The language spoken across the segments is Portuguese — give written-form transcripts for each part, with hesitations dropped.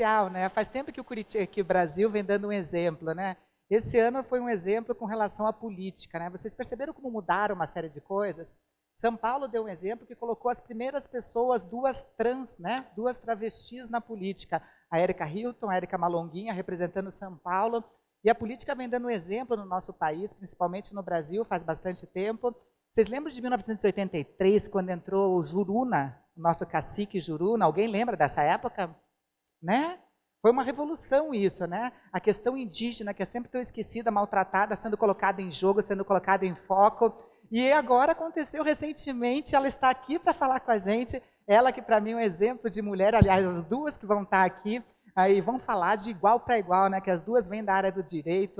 especial, né? Faz tempo que que o Brasil vem dando um exemplo, né? Esse ano foi um exemplo com relação à política, né? Vocês perceberam como mudaram uma série de coisas? São Paulo deu um exemplo que colocou as primeiras pessoas, duas trans, né? Duas travestis na política. A Érica Hilton, a Érica Malonguinha, representando São Paulo. E a política vem dando um exemplo no nosso país, principalmente no Brasil, faz bastante tempo. Vocês lembram de 1983, quando entrou o Juruna, o nosso cacique Juruna? Alguém lembra dessa época? Né? Foi uma revolução isso, né? A questão indígena, que é sempre tão esquecida, maltratada, sendo colocada em jogo, sendo colocada em foco. E agora aconteceu recentemente, ela está aqui para falar com a gente. Ela que para mim é um exemplo de mulher, aliás, as duas que vão estar aqui, aí vão falar de igual para igual, né? Que as duas vêm da área do direito.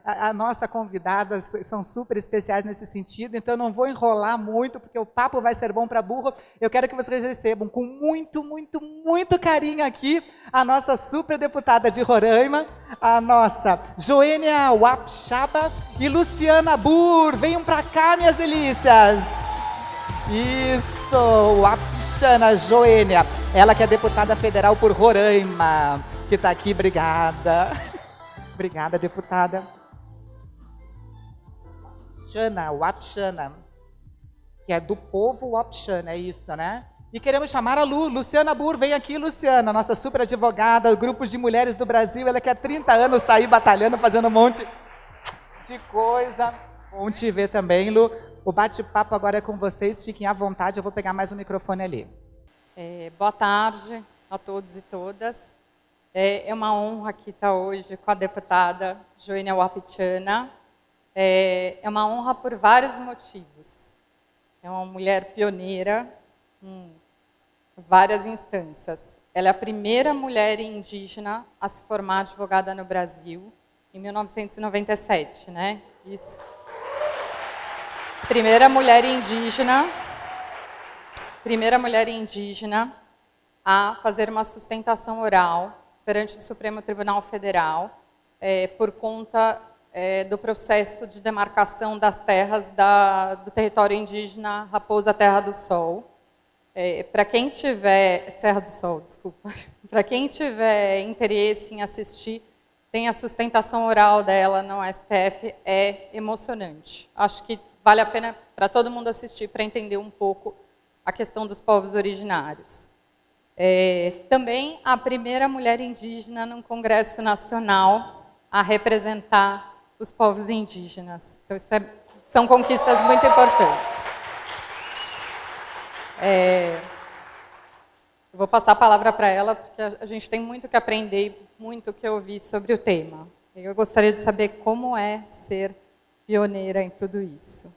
A nossa convidada são super especiais nesse sentido, então não vou enrolar muito, porque o papo vai ser bom para burro. Eu quero que vocês recebam com muito, muito, muito carinho aqui a nossa super deputada de Roraima, a nossa Joênia Wapchaba e Luciana Burr. Venham para cá, minhas delícias! Isso, Wapchana Joênia, ela que é deputada federal por Roraima, que está aqui, obrigada. Obrigada, deputada. Wapchana, que é do povo Wapchana, é isso, né? E queremos chamar a Luciana Burr, vem aqui, Luciana, nossa super advogada, grupos de mulheres do Brasil, ela que há 30 anos está aí batalhando, fazendo um monte de coisa. Bom te ver também, Lu. O bate-papo agora é com vocês, fiquem à vontade, eu vou pegar mais um microfone ali. Boa tarde a todos e todas. É uma honra aqui estar hoje com a deputada Joênia Wapchana. É uma honra por vários motivos. É uma mulher pioneira em várias instâncias. Ela é a primeira mulher indígena a se formar advogada no Brasil, em 1997, né? Isso. Primeira mulher indígena a fazer uma sustentação oral perante o Supremo Tribunal Federal por conta do processo de demarcação das terras do território indígena Raposa Terra do Sol. Para quem tiver... Serra do Sol, desculpa. Para quem tiver interesse em assistir, tem a sustentação oral dela no STF, é emocionante. Acho que vale a pena para todo mundo assistir, para entender um pouco a questão dos povos originários. Também a primeira mulher indígena num Congresso Nacional a representar os povos indígenas. Então, são conquistas muito importantes. Eu vou passar a palavra para ela, porque a gente tem muito que aprender e muito que ouvir sobre o tema. Eu gostaria de saber como é ser pioneira em tudo isso.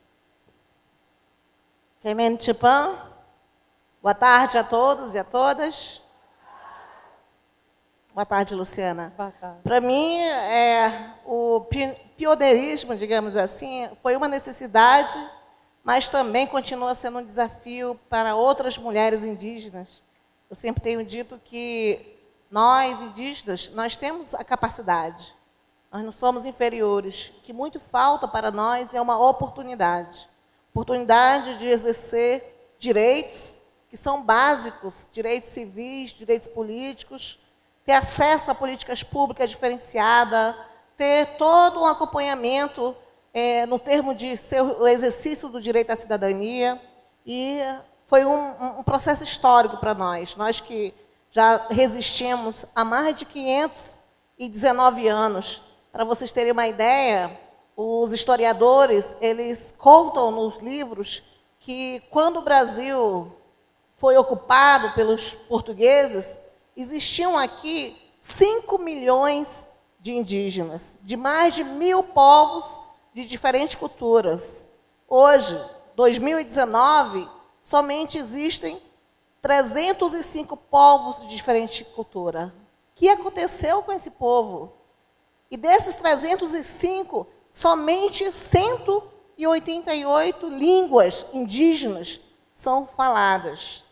Boa tarde a todos e a todas. Boa tarde, Luciana. Boa tarde. Para mim, o pioneirismo, digamos assim, foi uma necessidade, mas também continua sendo um desafio para outras mulheres indígenas. Eu sempre tenho dito que nós, indígenas, nós temos a capacidade. Nós não somos inferiores. O que muito falta para nós é uma oportunidade. Oportunidade de exercer direitos que são básicos, direitos civis, direitos políticos, ter acesso a políticas públicas diferenciadas, ter todo um acompanhamento no termo de o exercício do direito à cidadania. E foi um processo histórico para nós. Nós que já resistimos há mais de 519 anos. Para vocês terem uma ideia, os historiadores, eles contam nos livros que quando o Brasil foi ocupado pelos portugueses, existiam aqui 5 milhões de indígenas, de mais de 1.000 povos de diferentes culturas. Hoje, 2019, somente existem 305 povos de diferente cultura. O que aconteceu com esse povo? E desses 305, somente 188 línguas indígenas são faladas.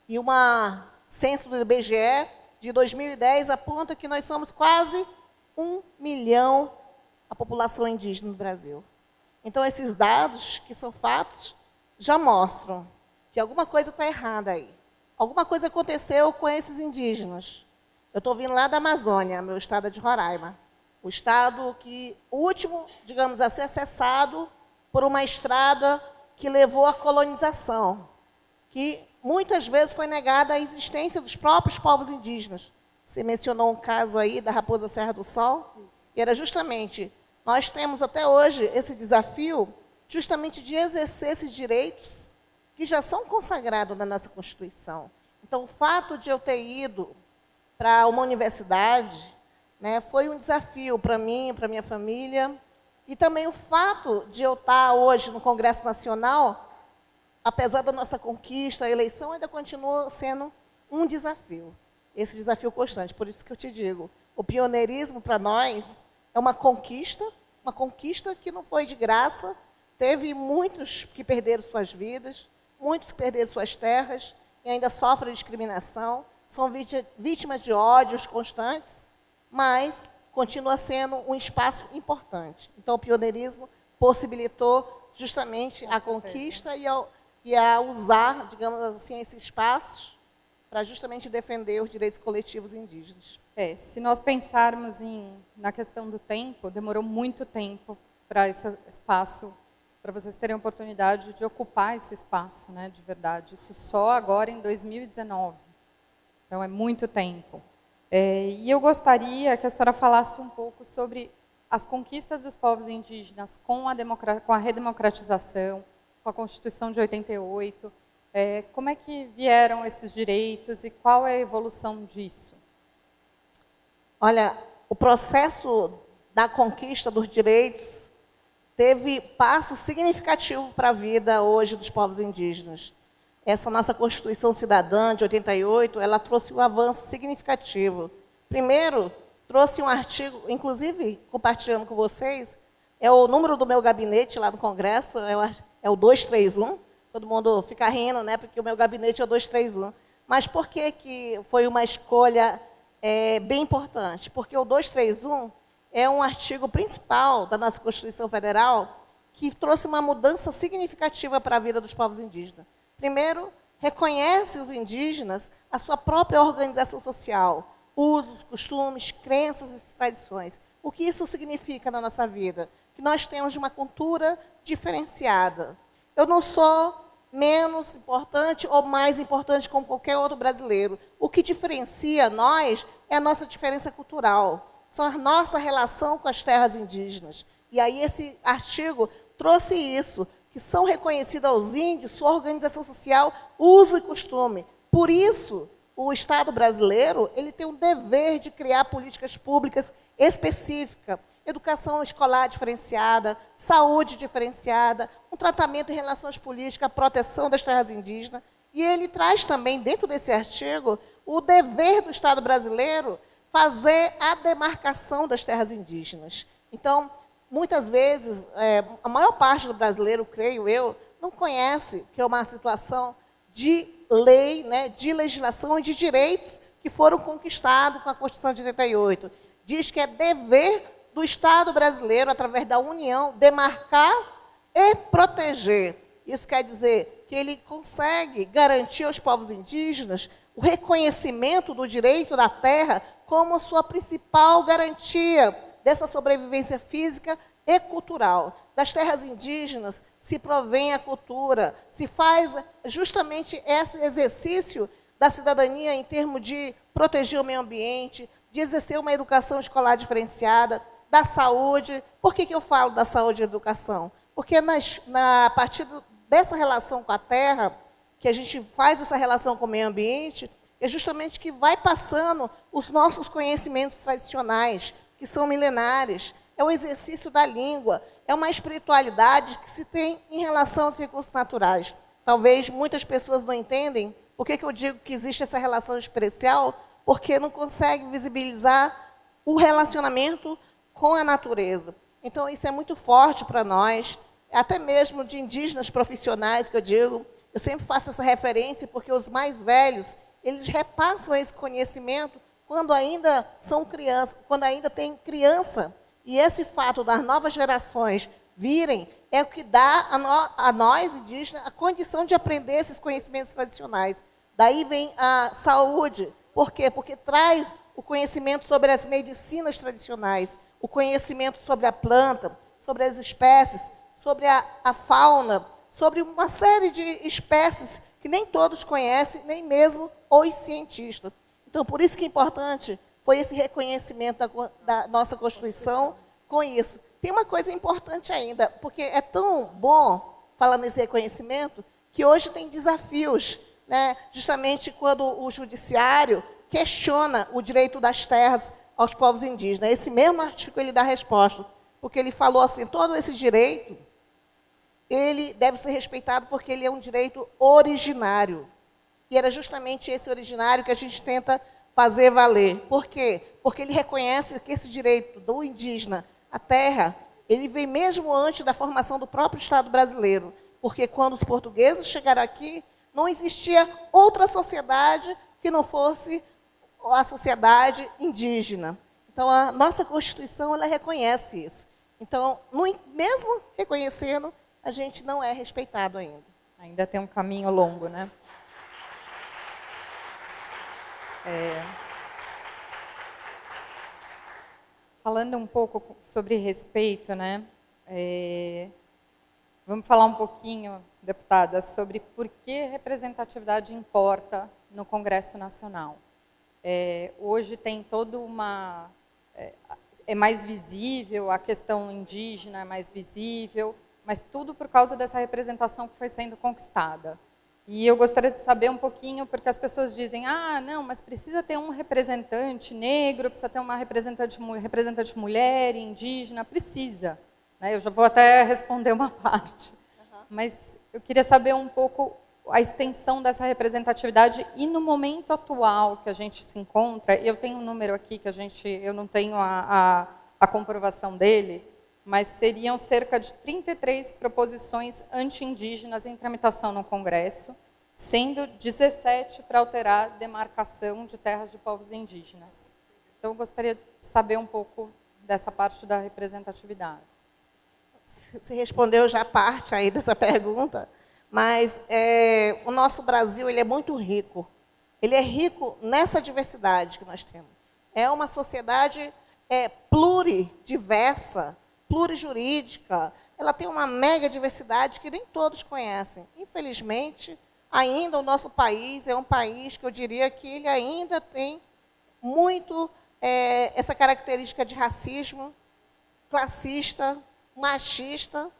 E uma censo do IBGE de 2010 aponta que nós somos quase 1 milhão a população indígena no Brasil. Então, esses dados, que são fatos, já mostram que alguma coisa está errada aí. Alguma coisa aconteceu com esses indígenas. Eu estou vindo lá da Amazônia, meu estado é de Roraima. O estado que, o último, digamos assim, acessado por uma estrada que levou à colonização, que muitas vezes foi negada a existência dos próprios povos indígenas. Você mencionou um caso aí da Raposa Serra do Sol, que era justamente, nós temos até hoje esse desafio justamente de exercer esses direitos que já são consagrados na nossa Constituição. Então, o fato de eu ter ido para uma universidade, né, foi um desafio para mim, para minha família, e também o fato de eu estar hoje no Congresso Nacional, apesar da nossa conquista, a eleição ainda continua sendo um desafio, esse desafio constante. Por isso que eu te digo, o pioneirismo para nós é uma conquista que não foi de graça, teve muitos que perderam suas vidas, muitos que perderam suas terras e ainda sofrem discriminação, são vítimas de ódios constantes, mas continua sendo um espaço importante. Então, o pioneirismo possibilitou justamente a conquista e a usar, digamos assim, esses espaços para justamente defender os direitos coletivos indígenas. Se nós pensarmos na questão do tempo, demorou muito tempo para esse espaço, para vocês terem a oportunidade de ocupar esse espaço, né, de verdade. Isso só agora em 2019. Então, é muito tempo. E eu gostaria que a senhora falasse um pouco sobre as conquistas dos povos indígenas com a redemocratização, com a Constituição de 88. Como é que vieram esses direitos e qual é a evolução disso? Olha, o processo da conquista dos direitos teve passo significativo para a vida hoje dos povos indígenas. Essa nossa Constituição Cidadã de 88, ela trouxe um avanço significativo. Primeiro, trouxe um artigo, inclusive, compartilhando com vocês, é o número do meu gabinete lá no Congresso, é o 231. Todo mundo fica rindo, né, porque o meu gabinete é o 231. Mas por que foi uma escolha bem importante? Porque o 231 é um artigo principal da nossa Constituição Federal que trouxe uma mudança significativa para a vida dos povos indígenas. Primeiro, reconhece os indígenas a sua própria organização social, usos, costumes, crenças e tradições. O que isso significa na nossa vida? Que nós temos uma cultura diferenciada. Eu não sou menos importante ou mais importante como qualquer outro brasileiro. O que diferencia nós é a nossa diferença cultural, são a nossa relação com as terras indígenas. E aí esse artigo trouxe isso, que são reconhecidos aos índios sua organização social, uso e costume. Por isso, o Estado brasileiro ele tem o dever de criar políticas públicas específicas, educação escolar diferenciada, saúde diferenciada, um tratamento em relações políticas, a proteção das terras indígenas. E ele traz também, dentro desse artigo, o dever do Estado brasileiro fazer a demarcação das terras indígenas. Então, muitas vezes, a maior parte do brasileiro, creio eu, não conhece que é uma situação de lei, né, de legislação e de direitos que foram conquistados com a Constituição de 88. Diz que é dever do Estado brasileiro, através da União, demarcar e proteger. Isso quer dizer que ele consegue garantir aos povos indígenas o reconhecimento do direito da terra como sua principal garantia dessa sobrevivência física e cultural. Das terras indígenas se provém a cultura, se faz justamente esse exercício da cidadania em termos de proteger o meio ambiente, de exercer uma educação escolar diferenciada, da saúde. Por que eu falo da saúde e educação? Porque a partir dessa relação com a terra, que a gente faz essa relação com o meio ambiente, é justamente que vai passando os nossos conhecimentos tradicionais, que são milenares. É o exercício da língua, é uma espiritualidade que se tem em relação aos recursos naturais. Talvez muitas pessoas não entendem por que eu digo que existe essa relação especial, porque não consegue visibilizar o relacionamento com a natureza. Então, isso é muito forte para nós, até mesmo de indígenas profissionais, que eu digo. Eu sempre faço essa referência, porque os mais velhos, eles repassam esse conhecimento quando ainda são crianças, quando ainda tem criança. E esse fato das novas gerações virem é o que dá a nós, indígenas, a condição de aprender esses conhecimentos tradicionais. Daí vem a saúde. Por quê? Porque traz o conhecimento sobre as medicinas tradicionais, o conhecimento sobre a planta, sobre as espécies, sobre a fauna, sobre uma série de espécies que nem todos conhecem, nem mesmo os cientistas. Então, por isso que é importante foi esse reconhecimento da nossa Constituição com isso. Tem uma coisa importante ainda, porque é tão bom falar nesse reconhecimento, que hoje tem desafios, né? Justamente quando o judiciário questiona o direito das terras aos povos indígenas. Esse mesmo artigo ele dá resposta, porque ele falou assim, todo esse direito, ele deve ser respeitado porque ele é um direito originário. E era justamente esse originário que a gente tenta fazer valer. Por quê? Porque ele reconhece que esse direito do indígena à terra, ele vem mesmo antes da formação do próprio Estado brasileiro. Porque quando os portugueses chegaram aqui, não existia outra sociedade que não fosse a sociedade indígena. Então, a nossa Constituição, ela reconhece isso. Então, mesmo reconhecendo, a gente não é respeitado ainda. Ainda tem um caminho longo, né? Falando um pouco sobre respeito, né? Vamos falar um pouquinho, deputada, sobre por que representatividade importa no Congresso Nacional. Hoje tem toda uma... é mais visível, a questão indígena é mais visível, mas tudo por causa dessa representação que foi sendo conquistada. E eu gostaria de saber um pouquinho, porque as pessoas dizem, não, mas precisa ter um representante negro, precisa ter uma representante mulher, indígena, precisa. Eu já vou até responder uma parte. Mas eu queria saber um pouco a extensão dessa representatividade e no momento atual que a gente se encontra, eu tenho um número aqui que eu não tenho a comprovação dele, mas seriam cerca de 33 proposições anti-indígenas em tramitação no Congresso, sendo 17 para alterar a demarcação de terras de povos indígenas. Então, eu gostaria de saber um pouco dessa parte da representatividade. Você respondeu já parte aí dessa pergunta, mas o nosso Brasil ele é muito rico. Ele é rico nessa diversidade que nós temos. É uma sociedade pluridiversa, plurijurídica, ela tem uma mega diversidade que nem todos conhecem. Infelizmente, ainda o nosso país é um país que eu diria que ele ainda tem muito essa característica de racismo, classista, machista.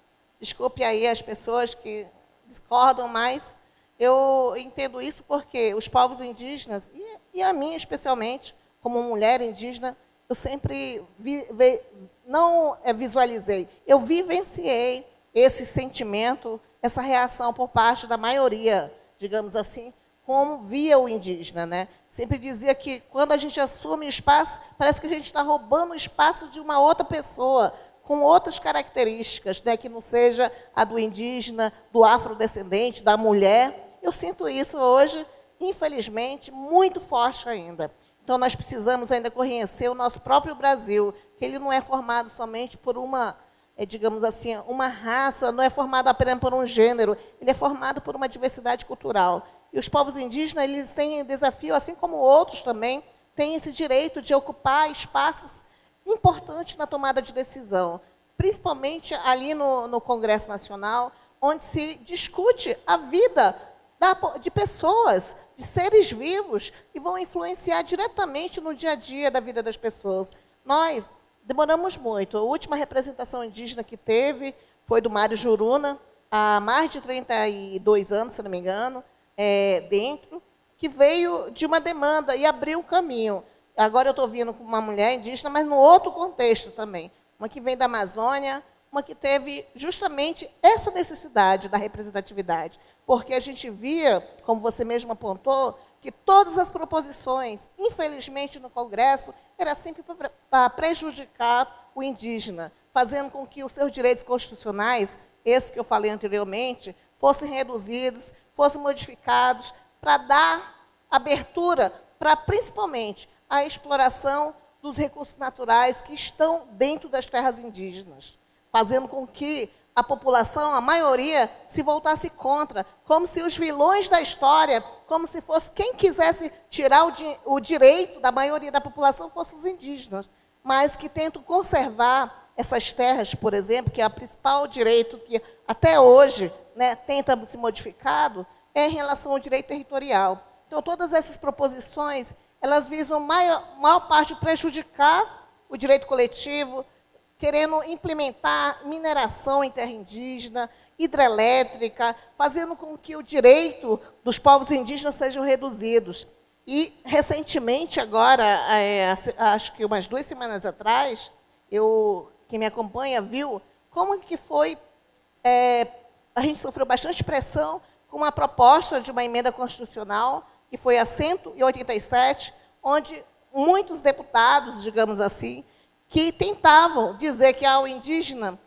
Desculpe aí as pessoas que discordam, mas eu entendo isso porque os povos indígenas, e a mim especialmente, como mulher indígena, eu sempre não visualizei, eu vivenciei esse sentimento, essa reação por parte da maioria, digamos assim, como via o indígena, né? Sempre dizia que quando a gente assume o espaço, parece que a gente está roubando o espaço de uma outra pessoa, com outras características, né, que não seja a do indígena, do afrodescendente, da mulher. Eu sinto isso hoje, infelizmente, muito forte ainda. Então, nós precisamos ainda conhecer o nosso próprio Brasil, que ele não é formado somente por uma, digamos assim, uma raça, não é formado apenas por um gênero, ele é formado por uma diversidade cultural. E os povos indígenas, eles têm desafio, assim como outros também, têm esse direito de ocupar espaços importantes na tomada de decisão, principalmente ali no Congresso Nacional, onde se discute a vida de pessoas, de seres vivos, que vão influenciar diretamente no dia a dia da vida das pessoas. Nós demoramos muito. A última representação indígena que teve foi do Mário Juruna, há mais de 32 anos, se não me engano, dentro, que veio de uma demanda e abriu um caminho. Agora eu estou vindo com uma mulher indígena, mas no outro contexto também. Uma que vem da Amazônia, uma que teve justamente essa necessidade da representatividade. Porque a gente via, como você mesmo apontou, que todas as proposições, infelizmente, no Congresso, era sempre para prejudicar o indígena, fazendo com que os seus direitos constitucionais, esse que eu falei anteriormente, fossem reduzidos, fossem modificados, para dar abertura para, principalmente, a exploração dos recursos naturais que estão dentro das terras indígenas, fazendo com que a população, a maioria, se voltasse contra, como se os vilões da história, como se fosse quem quisesse tirar o direito da maioria da população fossem os indígenas, mas que tentam conservar essas terras, por exemplo, que é o principal direito que até hoje, né, tenta se modificado, é em relação ao direito territorial. Então, todas essas proposições, elas visam, maior parte, prejudicar o direito coletivo, querendo implementar mineração em terra indígena, hidrelétrica, fazendo com que o direito dos povos indígenas sejam reduzidos. E, recentemente, agora, acho que umas 2 semanas atrás, quem me acompanha viu como que foi, a gente sofreu bastante pressão com uma proposta de uma emenda constitucional, que foi a 187, onde muitos deputados, digamos assim, que tentavam dizer que o indígena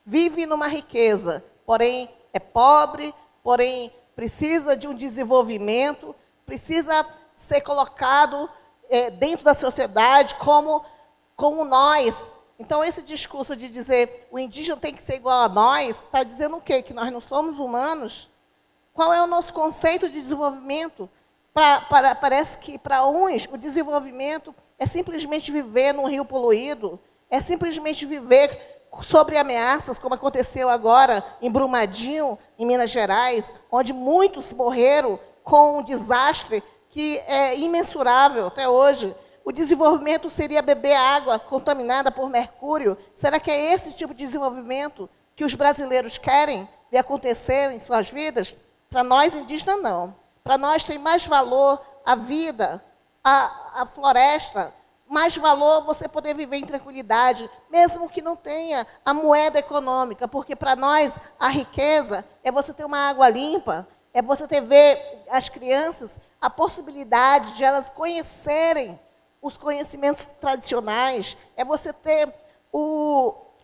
vive numa riqueza, porém é pobre, porém precisa de um desenvolvimento, precisa ser colocado dentro da sociedade como nós. Então, esse discurso de dizer o indígena tem que ser igual a nós, está dizendo o quê? Que nós não somos humanos? Qual é o nosso conceito de desenvolvimento? Parece que, para uns, o desenvolvimento é simplesmente viver num rio poluído, é simplesmente viver sobre ameaças, como aconteceu agora em Brumadinho, em Minas Gerais, onde muitos morreram com um desastre que é imensurável até hoje. O desenvolvimento seria beber água contaminada por mercúrio? Será que é esse tipo de desenvolvimento que os brasileiros querem ver acontecer em suas vidas? Para nós, indígenas, não. Para nós tem mais valor a vida, a floresta, mais valor você poder viver em tranquilidade, mesmo que não tenha a moeda econômica, porque para nós a riqueza é você ter uma água limpa, é você ver as crianças, a possibilidade de elas conhecerem os conhecimentos tradicionais, é você ter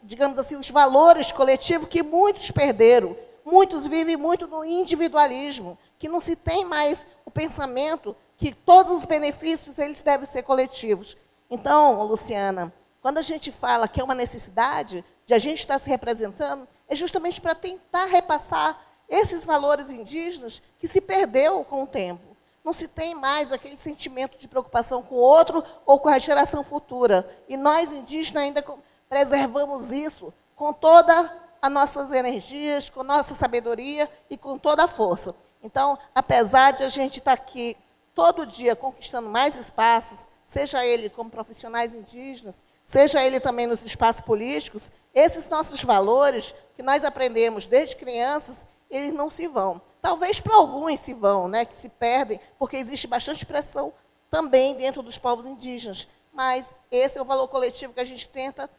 digamos assim, os valores coletivos que muitos perderam. Muitos vivem muito no individualismo, que não se tem mais o pensamento que todos os benefícios eles devem ser coletivos. Então, Luciana, quando a gente fala que é uma necessidade de a gente estar se representando, é justamente para tentar repassar esses valores indígenas que se perdeu com o tempo. Não se tem mais aquele sentimento de preocupação com o outro ou com a geração futura. E nós, indígenas, ainda preservamos isso com todas as nossas energias, com nossa sabedoria e com toda a força. Então, apesar de a gente estar aqui todo dia conquistando mais espaços, seja ele como profissionais indígenas, seja ele também nos espaços políticos, esses nossos valores que nós aprendemos desde crianças, eles não se vão. Talvez para alguns se vão, né, que se perdem, porque existe bastante pressão também dentro dos povos indígenas. Mas esse é o valor coletivo que a gente tenta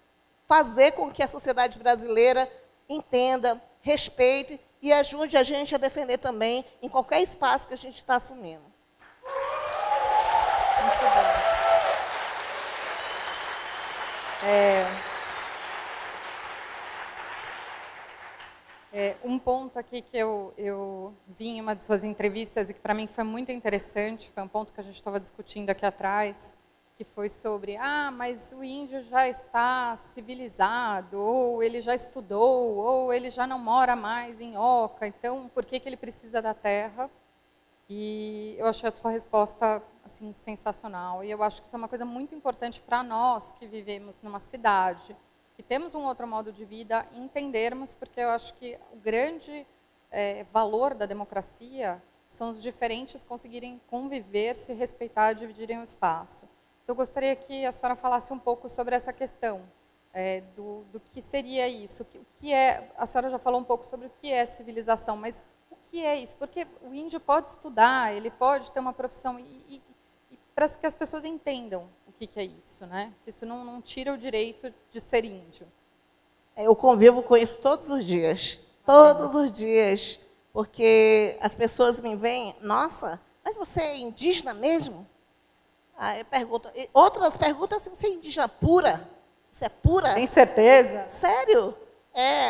fazer com que a sociedade brasileira entenda, respeite e ajude a gente a defender também em qualquer espaço que a gente está assumindo. Muito bom. Um ponto aqui que eu vi em uma de suas entrevistas e que para mim foi muito interessante, foi um ponto que a gente estava discutindo aqui atrás, que foi sobre, mas o índio já está civilizado, ou ele já estudou, ou ele já não mora mais em Oca, então por que ele precisa da terra? E eu achei a sua resposta assim, sensacional, e eu acho que isso é uma coisa muito importante para nós que vivemos numa cidade, que temos um outro modo de vida, entendermos, porque eu acho que o grande valor da democracia são os diferentes conseguirem conviver, se respeitar, dividirem o espaço. Então, eu gostaria que a senhora falasse um pouco sobre essa questão, do que seria isso. O que é, a senhora já falou um pouco sobre o que é civilização, mas o que é isso? Porque o índio pode estudar, ele pode ter uma profissão, e para que as pessoas entendam o que é isso, né? Que isso não tira o direito de ser índio. Eu convivo com isso todos os dias. Todos os dias. Porque as pessoas me veem, nossa, mas você é indígena mesmo? Aí pergunta, outras perguntam se você é indígena pura. Você é pura? Tem certeza? Sério?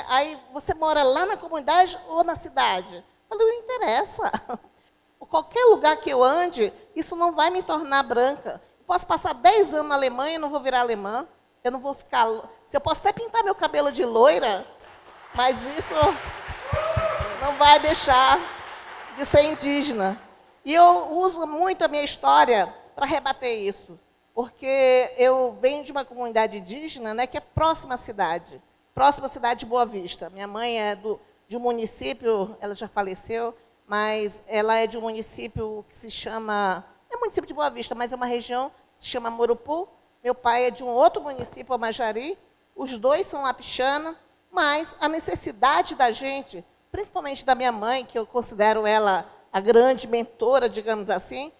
Aí você mora lá na comunidade ou na cidade? Eu falei, não interessa. Qualquer lugar que eu ande, isso não vai me tornar branca. Posso passar 10 anos na Alemanha e não vou virar alemã. Eu não vou ficar... Se eu posso até pintar meu cabelo de loira, Mas isso não vai deixar de ser indígena. E eu uso muito a minha história para rebater isso, porque eu venho de uma comunidade indígena, né, que é próxima à cidade de Boa Vista. Minha mãe é de um município, ela já faleceu, mas ela é de um município que se chama, é município de Boa Vista, mas é uma região que se chama Murupu. Meu pai é de um outro município, Amajari. Os dois são apixana, mas a necessidade da gente, principalmente da minha mãe, que eu considero ela a grande mentora, digamos assim,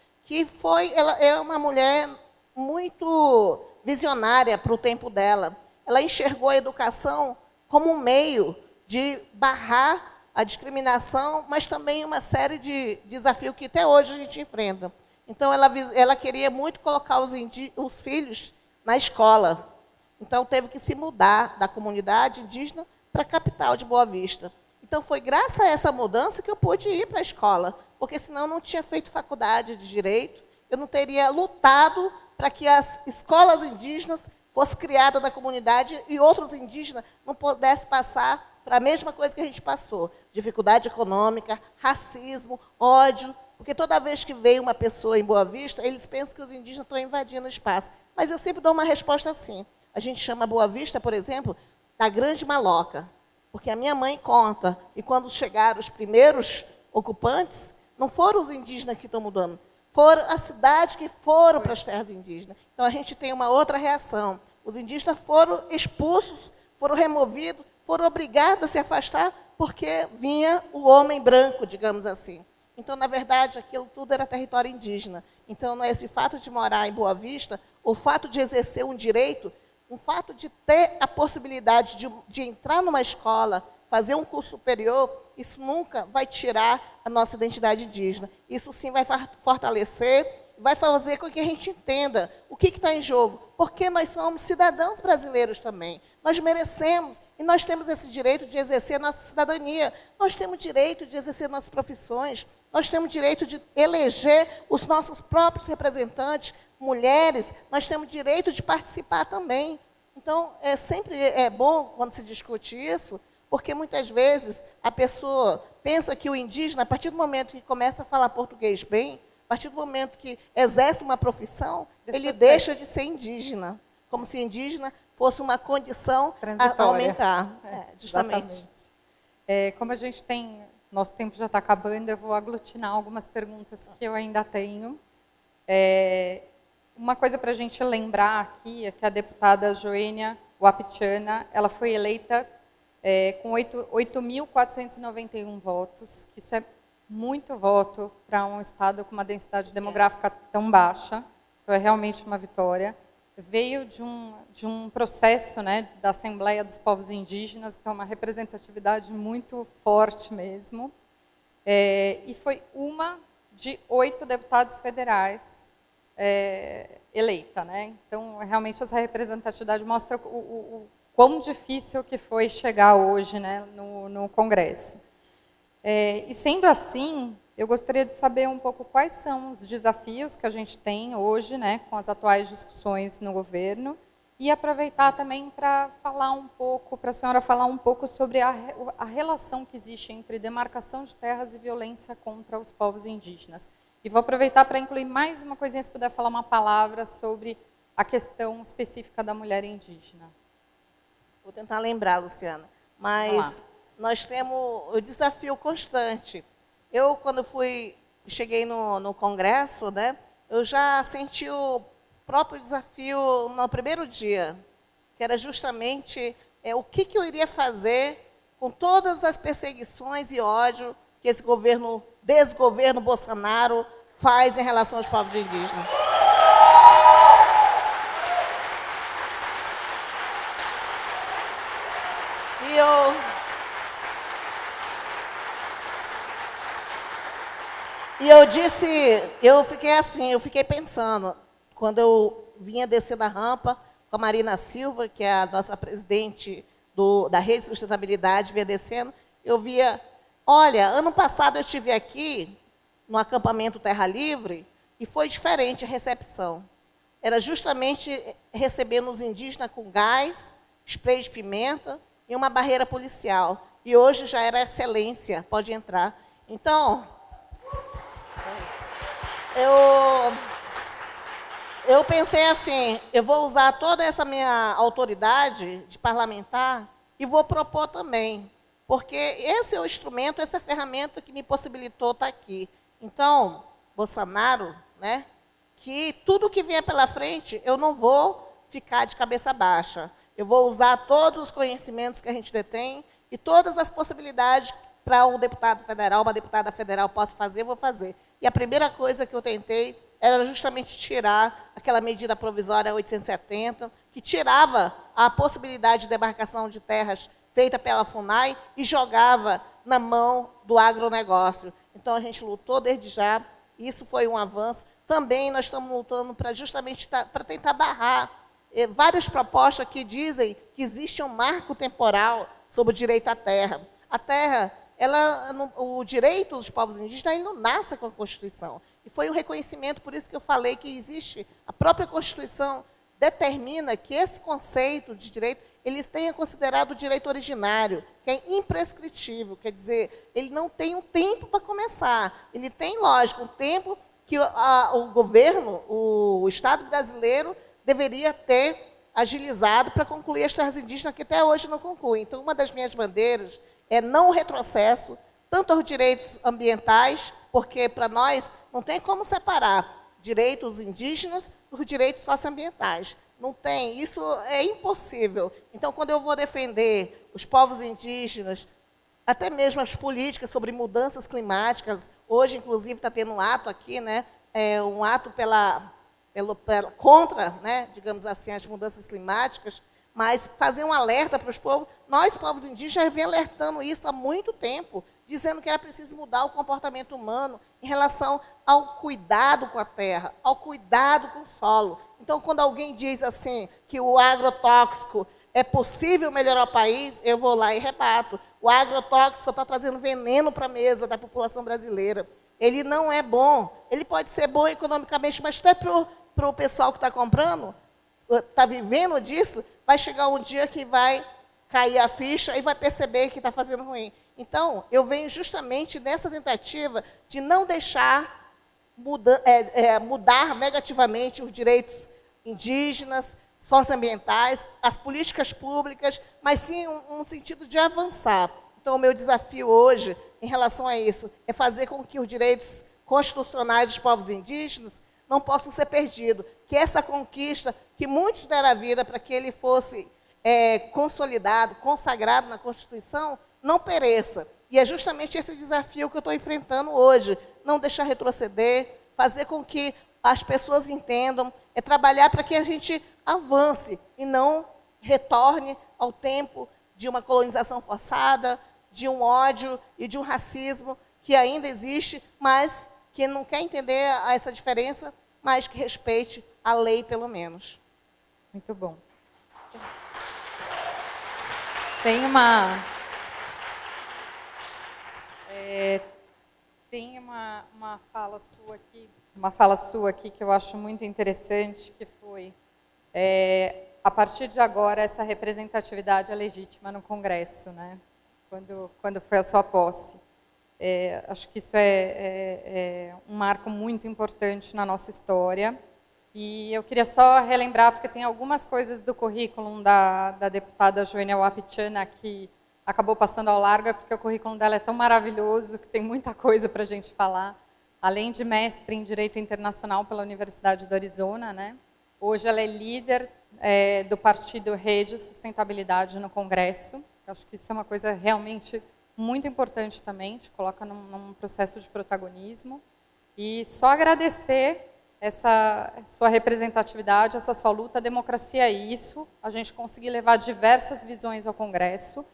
ela é uma mulher muito visionária para o tempo dela. Ela enxergou a educação como um meio de barrar a discriminação, mas também uma série de desafios que até hoje a gente enfrenta. Então, ela queria muito colocar os filhos na escola. Então, teve que se mudar da comunidade indígena para a capital de Boa Vista. Então, foi graças a essa mudança que eu pude ir para a escola, porque senão eu não tinha feito faculdade de Direito, eu não teria lutado para que as escolas indígenas fossem criadas na comunidade e outros indígenas não pudessem passar para a mesma coisa que a gente passou. Dificuldade econômica, racismo, ódio, porque toda vez que vem uma pessoa em Boa Vista, eles pensam que os indígenas estão invadindo o espaço. Mas eu sempre dou uma resposta assim. A gente chama Boa Vista, por exemplo, da Grande Maloca. Porque a minha mãe conta que quando chegaram os primeiros ocupantes, não foram os indígenas que estão mudando, foram a cidade que foram para as terras indígenas. Então, a gente tem uma outra reação. Os indígenas foram expulsos, foram removidos, foram obrigados a se afastar, porque vinha o homem branco, digamos assim. Então, na verdade, aquilo tudo era território indígena. Então, não é esse fato de morar em Boa Vista, o fato de exercer um direito, o fato de ter a possibilidade de entrar numa escola, fazer um curso superior, isso nunca vai tirar a nossa identidade indígena. Isso sim vai fortalecer, vai fazer com que a gente entenda o que está em jogo. Porque nós somos cidadãos brasileiros também. Nós merecemos e nós temos esse direito de exercer a nossa cidadania. Nós temos direito de exercer nossas profissões. Nós temos direito de eleger os nossos próprios representantes, mulheres. Nós temos direito de participar também. Então, sempre é bom quando se discute isso, porque muitas vezes a pessoa pensa que o indígena, a partir do momento que começa a falar português bem, a partir do momento que exerce uma profissão, ele deixa de ser indígena, como se indígena fosse uma condição a aumentar. Justamente. Como a gente tem, nosso tempo já está acabando, eu vou aglutinar algumas perguntas que eu ainda tenho. Uma coisa para a gente lembrar aqui é que a deputada Joênia Wapichana, ela foi eleita com 8.491 votos, que isso é muito voto para um estado com uma densidade demográfica tão baixa, então é realmente uma vitória. Veio de um processo, né, da Assembleia dos Povos Indígenas, então uma representatividade muito forte mesmo, e foi uma de 8 deputados federais eleita, né? Então, realmente, essa representatividade mostra o quão difícil que foi chegar hoje, né, no Congresso. E sendo assim, eu gostaria de saber um pouco quais são os desafios que a gente tem hoje, né, com as atuais discussões no governo, e aproveitar também para falar um pouco, para a senhora falar um pouco sobre a relação que existe entre demarcação de terras e violência contra os povos indígenas. E vou aproveitar para incluir mais uma coisinha, se puder falar uma palavra sobre a questão específica da mulher indígena. Vou tentar lembrar, Luciana. Mas nós temos o desafio constante. Eu, quando cheguei no Congresso, né, eu já senti o próprio desafio no primeiro dia, que era justamente o que eu iria fazer com todas as perseguições e ódio que esse desgoverno Bolsonaro faz em relação aos povos indígenas. Eu fiquei pensando, quando eu vinha descendo a rampa com a Marina Silva, que é a nossa presidente da Rede de Sustentabilidade, vinha descendo, eu via, olha, ano passado eu estive aqui no acampamento Terra Livre e foi diferente a recepção. Era justamente recebendo os indígenas com gás, spray de pimenta, e uma barreira policial. E hoje já era excelência, pode entrar. Então, eu pensei assim, eu vou usar toda essa minha autoridade de parlamentar e vou propor também, porque esse é o instrumento, essa é a ferramenta que me possibilitou estar aqui. Então, Bolsonaro, né, que tudo que vier pela frente, eu não vou ficar de cabeça baixa. Eu vou usar todos os conhecimentos que a gente detém e todas as possibilidades para um deputado federal, uma deputada federal possa fazer, eu vou fazer. E a primeira coisa que eu tentei era justamente tirar aquela medida provisória 870, que tirava a possibilidade de demarcação de terras feita pela FUNAI e jogava na mão do agronegócio. Então, a gente lutou desde já, isso foi um avanço. Também nós estamos lutando para justamente para tentar barrar várias propostas que dizem que existe um marco temporal sobre o direito à terra. A terra, o direito dos povos indígenas ele não nasce com a Constituição. E foi um reconhecimento, por isso que eu falei que existe, a própria Constituição determina que esse conceito de direito, ele tenha considerado o direito originário, que é imprescritível, quer dizer, ele não tem um tempo para começar, ele tem, lógico, um tempo que o governo, o Estado brasileiro, deveria ter agilizado para concluir as terras indígenas, que até hoje não concluem. Então, uma das minhas bandeiras é não o retrocesso, tanto aos direitos ambientais, porque para nós não tem como separar direitos indígenas dos direitos socioambientais. Não tem, isso é impossível. Então, quando eu vou defender os povos indígenas, até mesmo as políticas sobre mudanças climáticas, hoje, inclusive, está tendo um ato aqui, né, um ato contra, né, digamos assim, as mudanças climáticas, mas fazer um alerta para os povos. Nós, povos indígenas, vem alertando isso há muito tempo, dizendo que era preciso mudar o comportamento humano em relação ao cuidado com a terra, ao cuidado com o solo. Então, quando alguém diz assim que o agrotóxico é possível melhorar o país, eu vou lá e rebato. O agrotóxico só está trazendo veneno para a mesa da população brasileira. Ele não é bom. Ele pode ser bom economicamente, mas até para o pessoal que está comprando, está vivendo disso, vai chegar um dia que vai cair a ficha e vai perceber que está fazendo ruim. Então, eu venho justamente nessa tentativa de não deixar mudar negativamente os direitos indígenas, socioambientais, as políticas públicas, mas sim um sentido de avançar. Então, o meu desafio hoje, em relação a isso, é fazer com que os direitos constitucionais dos povos indígenas não possam ser perdidos, que essa conquista, que muitos deram a vida para que ele fosse consolidado, consagrado na Constituição, não pereça. E é justamente esse desafio que eu estou enfrentando hoje, não deixar retroceder, fazer com que as pessoas entendam, trabalhar para que a gente avance e não retorne ao tempo de uma colonização forçada, de um ódio e de um racismo que ainda existe, mas que não quer entender essa diferença, mas que respeite a lei, pelo menos. Muito bom. Tem uma fala sua aqui que eu acho muito interessante, que foi a partir de agora essa representatividade é legítima no Congresso, né? Quando foi a sua posse. Acho que isso é um marco muito importante na nossa história. E eu queria só relembrar, porque tem algumas coisas do currículo da deputada Joênia Wapichana que acabou passando ao largo, porque o currículo dela é tão maravilhoso que tem muita coisa para a gente falar. Além de mestre em Direito Internacional pela Universidade do Arizona, né? Hoje ela é líder do partido Rede Sustentabilidade no Congresso. Eu acho que isso é uma coisa realmente muito importante também, te coloca num processo de protagonismo. E só agradecer essa sua representatividade, essa sua luta. A democracia é isso, a gente conseguir levar diversas visões ao Congresso.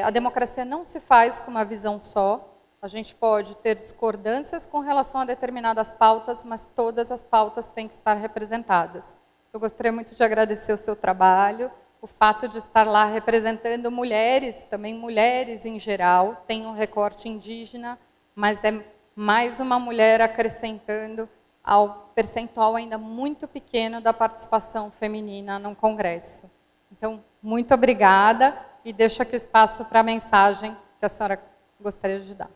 A democracia não se faz com uma visão só, a gente pode ter discordâncias com relação a determinadas pautas, mas todas as pautas têm que estar representadas. Eu gostaria muito de agradecer o seu trabalho, o fato de estar lá representando mulheres, também mulheres em geral, tem um recorte indígena, mas é mais uma mulher acrescentando ao percentual ainda muito pequeno da participação feminina no Congresso. Então, muito obrigada. e deixo aqui o espaço para a mensagem que a senhora gostaria de dar.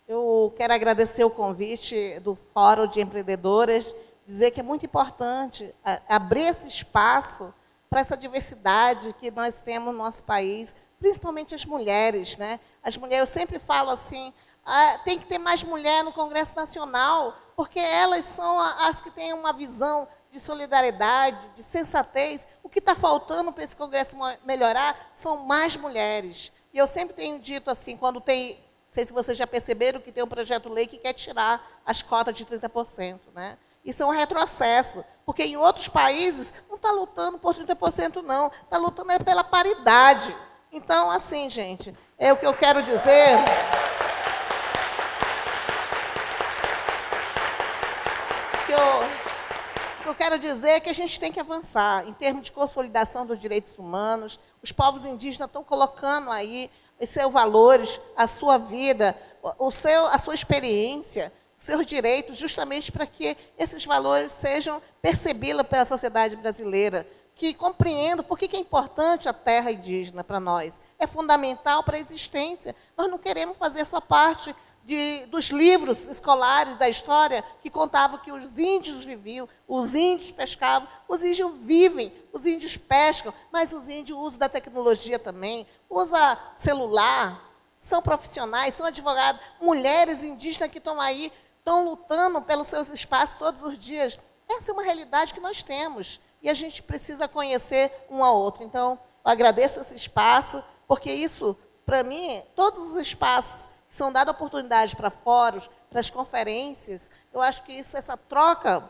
Eu quero agradecer o convite do Fórum de Empreendedoras, dizer que é muito importante abrir esse espaço para essa diversidade que nós temos no nosso país, principalmente as mulheres, né? As mulheres, eu sempre falo assim, tem que ter mais mulher no Congresso Nacional, porque elas são as que têm uma visão de solidariedade, de sensatez. O que está faltando para esse Congresso melhorar são mais mulheres. E eu sempre tenho dito assim, quando tem, não sei se vocês já perceberam, que tem um projeto-lei que quer tirar as cotas de 30%, né? Isso é um retrocesso, porque em outros países não está lutando por 30%, não. Está lutando pela paridade. Então, assim, gente, é o que eu quero dizer. O que eu quero dizer é que a gente tem que avançar em termos de consolidação dos direitos humanos. Os povos indígenas estão colocando aí os seus valores, a sua vida, a sua experiência, seus direitos, justamente para que esses valores sejam percebidos pela sociedade brasileira, que compreendam por que é importante a terra indígena para nós. É fundamental para a existência. Nós não queremos fazer só parte dos livros escolares da história que contavam que os índios viviam, os índios pescavam, os índios vivem, os índios pescam, mas os índios usam da tecnologia também, usam celular, são profissionais, são advogados, mulheres indígenas que estão aí, estão lutando pelos seus espaços todos os dias. Essa é uma realidade que nós temos e a gente precisa conhecer um ao outro. Então, eu agradeço esse espaço, porque isso, para mim, todos os espaços que são dadas oportunidade para fóruns, para as conferências, eu acho que essa troca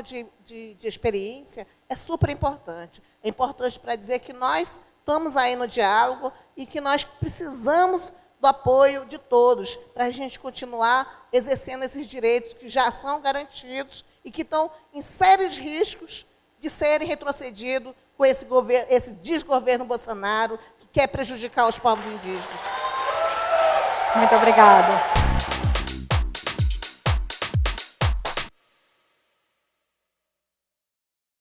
de experiência é super importante. É importante para dizer que nós estamos aí no diálogo e que nós precisamos do apoio de todos para a gente continuar exercendo esses direitos que já são garantidos e que estão em sérios riscos de serem retrocedidos com esse desgoverno Bolsonaro que quer prejudicar os povos indígenas. Muito obrigada.